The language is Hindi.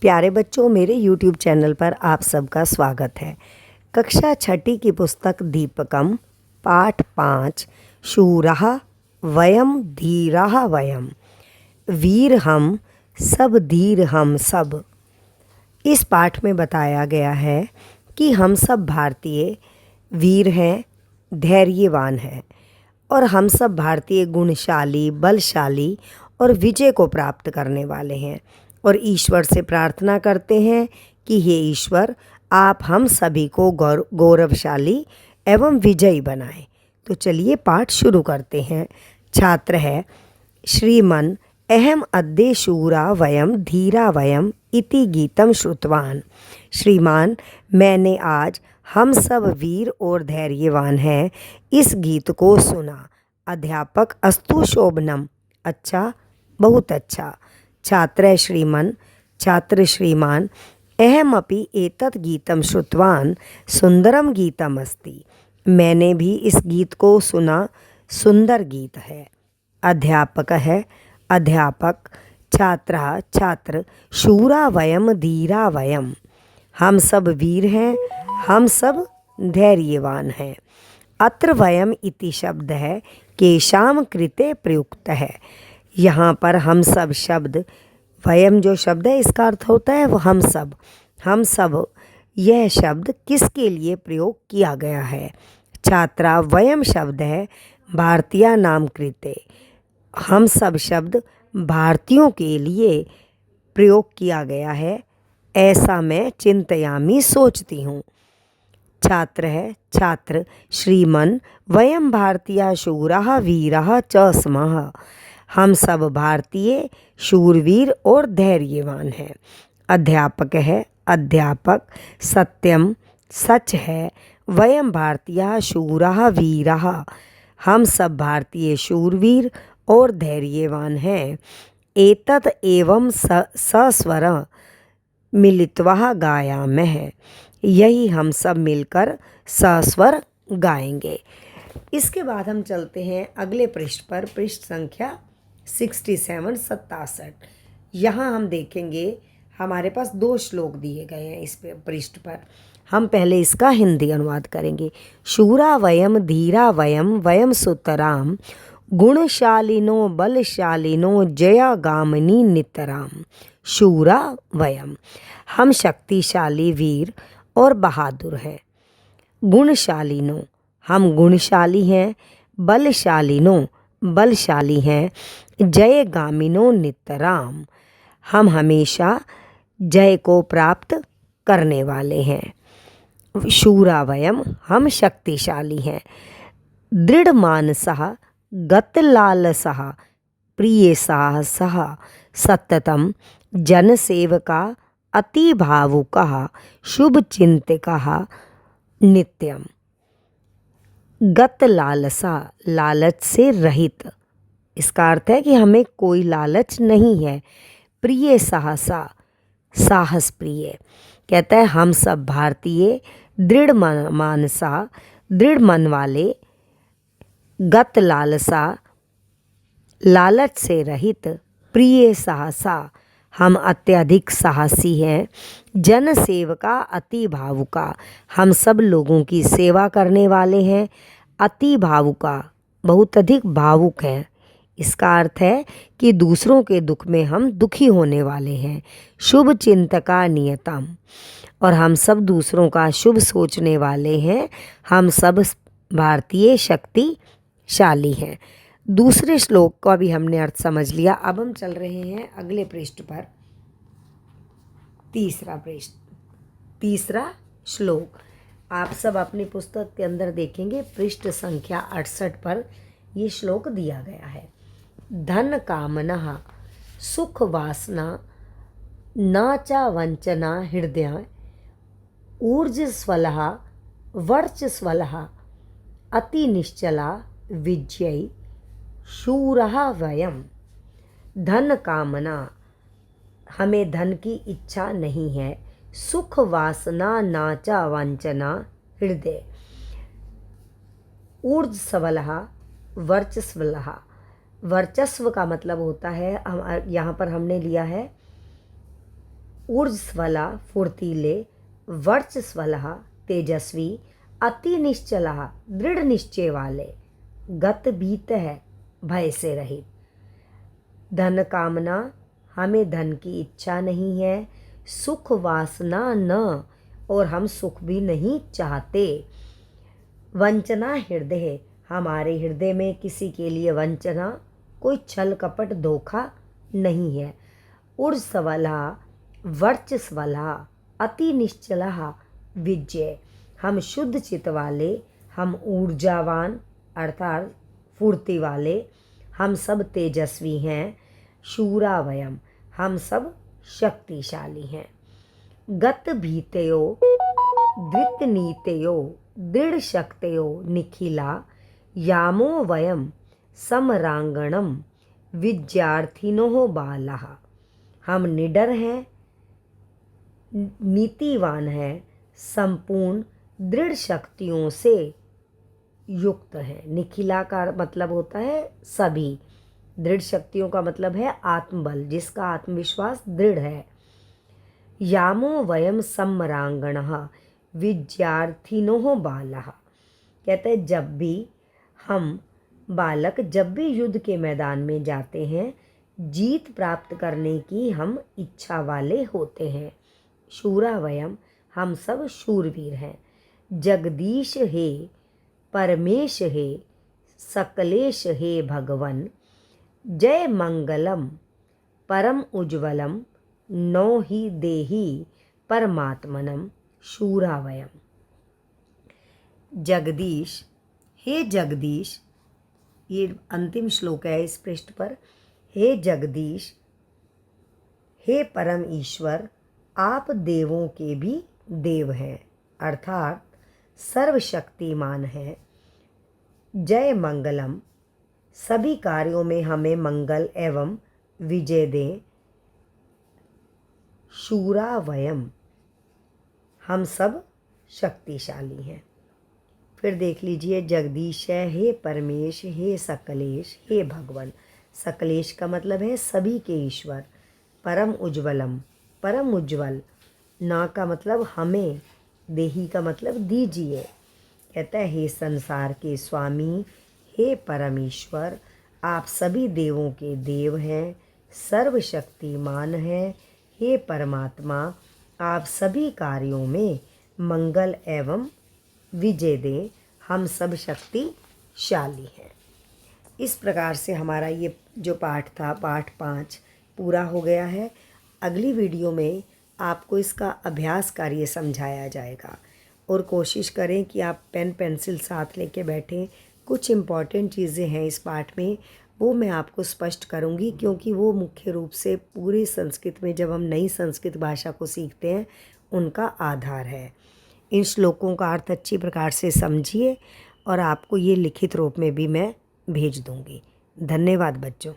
प्यारे बच्चों, मेरे YouTube चैनल पर आप सबका स्वागत है। कक्षा छठी की पुस्तक दीपकम पाठ 5 शूरः वयम धीरः वयम वीर हम सब धीर हम सब। इस पाठ में बताया गया है कि हम सब भारतीय वीर हैं, धैर्यवान हैं और हम सब भारतीय गुणशाली, बलशाली और विजय को प्राप्त करने वाले हैं और ईश्वर से प्रार्थना करते हैं कि हे ईश्वर, आप हम सभी को गौरवशाली एवं विजयी बनाएं। तो चलिए पाठ शुरू करते हैं। छात्र है श्रीमन अहम अद्य शूरा वयम धीरा वयम इति गीतम श्रुतवान। श्रीमान, मैंने आज हम सब वीर और धैर्यवान हैं इस गीत को सुना। अध्यापक अस्तु शोभनम, अच्छा, बहुत अच्छा। छात्र श्रीमन, छात्र श्रीमान, अहमपि एतत् गीतं श्रुतवान सुंदरम गीतम अस्ति। मैंने भी इस गीत को सुना, सुंदर गीत है। अध्यापक है अध्यापक, छात्रा छात्र, शूरा वयम धीरा वयम, हम सब वीर हैं, हम सब धैर्यवान हैं। अत्र वयम इति शब्द है केशाम कृते प्रयुक्त है। यहाँ पर हम सब शब्द, वयम जो शब्द है इसका अर्थ होता है वो हम सब, यह शब्द किसके लिए प्रयोग किया गया है? छात्रा, वयम शब्द है भारतीय नाम कृते, हम सब शब्द भारतीयों के लिए प्रयोग किया गया है, ऐसा मैं चिंतयामी सोचती हूँ। छात्र है छात्र, श्रीमन वयम भारतीय शूरः वीरः च स्मः, हम सब भारतीय शूरवीर और धैर्यवान हैं। अध्यापक है अध्यापक, सत्यम सच है, वयम भारतीय शूरः वीरः, हम सब भारतीय शूरवीर और धैर्यवान हैं। एतत् एवं सस्वर मिलित्वा गायामः, यही हम सब मिलकर सस्वर गाएंगे। इसके बाद हम चलते हैं अगले पृष्ठ पर, पृष्ठ संख्या 67। यहाँ हम देखेंगे हमारे पास 2 श्लोक दिए गए हैं इस पृष्ठ पर। हम पहले इसका हिंदी अनुवाद करेंगे। शूरा वयम धीरा वयम वयम सुतराम, गुणशालिनो बलशालिनो जयागामिनी नितराम। शूरा वयम, हम शक्तिशाली वीर और बहादुर हैं। गुणशालिनो, हम गुणशाली हैं। बलशालिनो, बलशाली हैं। जयगामिनो नितराम, हम हमेशा जय को प्राप्त करने वाले हैं। शूरा वयम, हम शक्तिशाली हैं। दृढ़ मानसः गतलालसः प्रिय साहसः सततम जनसेवका अति भावुकः शुभ चिंतकः नित्यम। गत लालसा, लालच से रहित, इसका अर्थ है कि हमें कोई लालच नहीं है। प्रिय साहसा, साहस प्रिय, कहता है हम सब भारतीय दृढ़ मानसा, दृढ़ मन वाले, गत लालसा, लालच से रहित, प्रिय साहसा, हम अत्यधिक साहसी हैं। जन सेवका अति भावुका, हम सब लोगों की सेवा करने वाले हैं। अति भावुका, बहुत अधिक भावुक हैं, इसका अर्थ है कि दूसरों के दुख में हम दुखी होने वाले हैं। शुभ चिंतका नियतम, और हम सब दूसरों का शुभ सोचने वाले हैं। हम सब भारतीय शक्तिशाली हैं। दूसरे श्लोक का भी हमने अर्थ समझ लिया। अब हम चल रहे हैं अगले पृष्ठ पर, तीसरा श्लोक। आप सब अपनी पुस्तक के अंदर देखेंगे पृष्ठ संख्या 68 पर ये श्लोक दिया गया है। धन कामना सुख वासना न च वंचना हृदय ऊर्जस्वलः वर्चस्वलः अति निश्चला विजयी शूरः वयम। धन कामना, हमें धन की इच्छा नहीं है। सुख वासना न च वंचना हृदय, ऊर्जस्वलः वर्चस्वलः, वर्चस्व का मतलब होता है, यहाँ पर हमने लिया है ऊर्ज्वला फुर्तीले, वर्चस्वला तेजस्वी, अति निश्चला दृढ़ निश्चय वाले, गत बीत है भय से रहित। धन कामना, हमें धन की इच्छा नहीं है, सुख वासना न, और हम सुख भी नहीं चाहते। वंचना हृदय, हमारे हृदय में किसी के लिए वंचना, कोई छल कपट धोखा नहीं है। ऊर्ज्वला वर्चस्वला अति निश्चला विजय, हम शुद्ध चित्त वाले, हम ऊर्जावान अर्थात फुर्ती वाले, हम सब तेजस्वी हैं। शूरा वयम, हम सब शक्तिशाली हैं। गत भीतयो धृत नीतयो दृढ़ शक्तयो निखिला, यामो वयम समरांगणम विद्यार्थिनो बालः, हम निडर हैं, नीतिवान हैं, संपूर्ण दृढ़ शक्तियों से युक्त है। निखिला का मतलब होता है सभी, दृढ़ शक्तियों का मतलब है आत्मबल, जिसका आत्मविश्वास दृढ़ है। यामो वयम सम्रांगणः विद्यार्थिनो बालः, कहते हैं जब भी हम बालक जब भी युद्ध के मैदान में जाते हैं, जीत प्राप्त करने की हम इच्छा वाले होते हैं। शूरा वयम, हम सब शूरवीर हैं। जगदीश हे परमेश हे सकलेश हे भगवन, जय मंगलम परम उज्ज्वलम नो ही देहि परमात्मनम। शूरा वयम, जगदीश, हे जगदीश, ये अंतिम श्लोक है इस पृष्ठ पर। हे जगदीश, हे परम ईश्वर, आप देवों के भी देव हैं अर्थात सर्वशक्तिमान हैं। जय मंगलम, सभी कार्यों में हमें मंगल एवं विजय दें। शूरा वयम, हम सब शक्तिशाली हैं। फिर देख लीजिए, जगदीश है, हे परमेश, हे सकलेश, हे भगवान। सकलेश का मतलब है सभी के ईश्वर। परम उज्ज्वलम, परम उज्ज्वल। ना का मतलब हमें, देही का मतलब दीजिए। कहता है हे संसार के स्वामी, हे परमेश्वर, आप सभी देवों के देव हैं, सर्वशक्तिमान हैं। हे परमात्मा, आप सभी कार्यों में मंगल एवं विजय दें, हम सब शक्तिशाली हैं। इस प्रकार से हमारा ये जो पाठ था, पाठ 5 पूरा हो गया है। अगली वीडियो में आपको इसका अभ्यास कार्य समझाया जाएगा और कोशिश करें कि आप पेन पेंसिल साथ लेके बैठें। कुछ इम्पॉर्टेंट चीज़ें हैं इस पाठ में, वो मैं आपको स्पष्ट करूंगी, क्योंकि वो मुख्य रूप से पूरी संस्कृत में जब हम नई संस्कृत भाषा को सीखते हैं उनका आधार है। इन श्लोकों का अर्थ अच्छी प्रकार से समझिए और आपको ये लिखित रूप में भी मैं भेज दूंगी। धन्यवाद बच्चों।